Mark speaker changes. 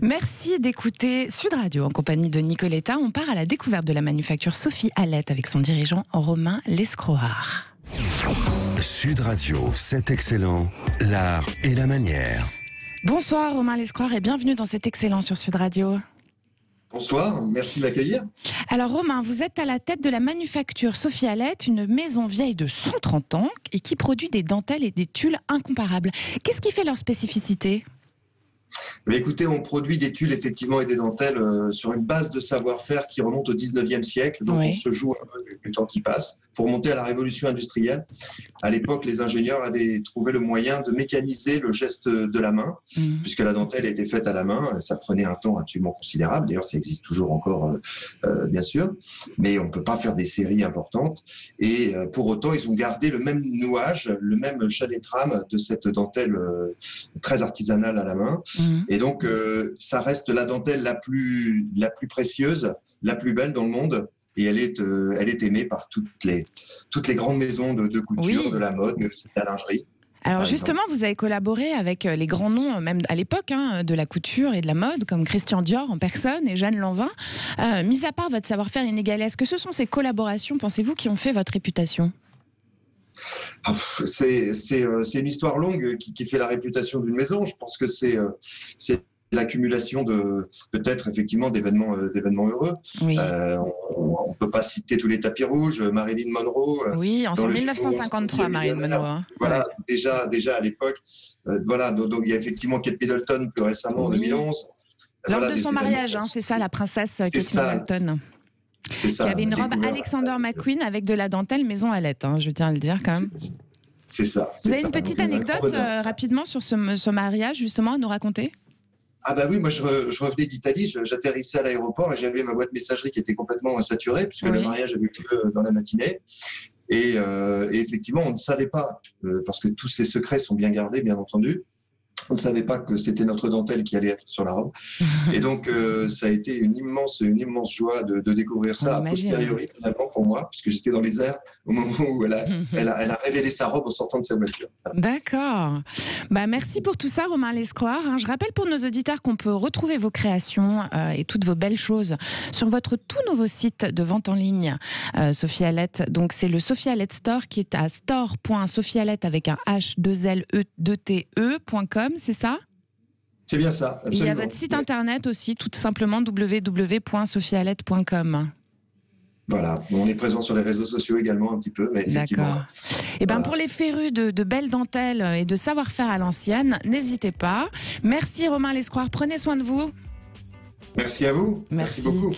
Speaker 1: Merci d'écouter Sud Radio en compagnie de Nicoletta. On part à la découverte de la manufacture Sophie Hallette avec son dirigeant Romain Lescroart.
Speaker 2: Sud Radio, c'est excellent, l'art et la manière.
Speaker 1: Bonsoir Romain Lescroart et bienvenue dans cet excellent sur Sud Radio.
Speaker 3: Bonsoir, merci de m'accueillir.
Speaker 1: Alors Romain, vous êtes à la tête de la manufacture Sophie Hallette, une maison vieille de 130 ans et qui produit des dentelles et des tulles incomparables. Qu'est-ce qui fait leur spécificité ?
Speaker 3: Mais écoutez, on produit des tulles effectivement et des dentelles sur une base de savoir-faire qui remonte au 19e siècle. Donc
Speaker 1: oui.
Speaker 3: On se joue un peu du temps qui passe pour monter à la révolution industrielle. À l'époque, les ingénieurs avaient trouvé le moyen de mécaniser le geste de la main, puisque la dentelle était faite à la main. Ça prenait un temps absolument considérable. D'ailleurs, ça existe toujours encore, bien sûr. Mais on ne peut pas faire des séries importantes. Et pour autant, ils ont gardé le même nouage, le même chalet-trame de cette dentelle très artisanale à la main. Et donc, ça reste la dentelle la plus précieuse, la plus belle dans le monde. Et elle est aimée par toutes les grandes maisons de couture, de la mode, mais aussi de la lingerie.
Speaker 1: Alors justement, vous avez collaboré avec les grands noms, même à l'époque, de la couture et de la mode, comme Christian Dior en personne et Jeanne Lanvin. Mis à part votre savoir-faire inégalé, est-ce que ce sont ces collaborations, pensez-vous, qui ont fait votre réputation ?
Speaker 3: C'est une histoire longue qui fait la réputation d'une maison. Je pense que c'est l'accumulation de peut-être effectivement d'événements heureux. Oui. On ne peut pas citer tous les tapis rouges, Marilyn Monroe.
Speaker 1: Oui, en 1953, Marilyn Monroe.
Speaker 3: Voilà, déjà à l'époque. Donc il y a effectivement Kate Middleton plus récemment en 2011.
Speaker 1: Lors de son mariage, c'est ça, la princesse Kate Middleton.
Speaker 3: C'est ça.
Speaker 1: Qui avait une robe Alexander McQueen avec de la dentelle maison Hallette, je tiens à le dire quand même.
Speaker 3: C'est ça.
Speaker 1: Vous avez une petite anecdote rapidement sur ce mariage, justement, à nous raconter ?
Speaker 3: Ah bah oui, moi je revenais d'Italie, j'atterrissais à l'aéroport et j'avais ma boîte messagerie qui était complètement saturée puisque le mariage avait eu lieu dans la matinée. Et effectivement, on ne savait pas, parce que tous ces secrets sont bien gardés, bien entendu. On ne savait pas que c'était notre dentelle qui allait être sur la robe. Et donc, ça a été une immense joie de découvrir ça a posteriori, finalement, pour moi, puisque j'étais dans les airs au moment où elle a révélé sa robe en sortant de sa voiture.
Speaker 1: D'accord. Merci pour tout ça, Romain Lescroart. Je rappelle pour nos auditeurs qu'on peut retrouver vos créations et toutes vos belles choses sur votre tout nouveau site de vente en ligne, Sophie Hallette. Donc, c'est le Sophie Hallette Store qui est à store.sophiehallette avec un H2L2TE.com. C'est ça ?
Speaker 3: C'est bien ça, absolument.
Speaker 1: Il y a votre site internet aussi, tout simplement www.sophiehallette.com.
Speaker 3: Voilà, on est présent sur les réseaux sociaux également un petit peu, mais effectivement.
Speaker 1: D'accord. Et pour les férus de belles dentelles et de savoir-faire à l'ancienne, n'hésitez pas. Merci Romain Lescroart, prenez soin de vous.
Speaker 3: Merci à vous. Merci beaucoup.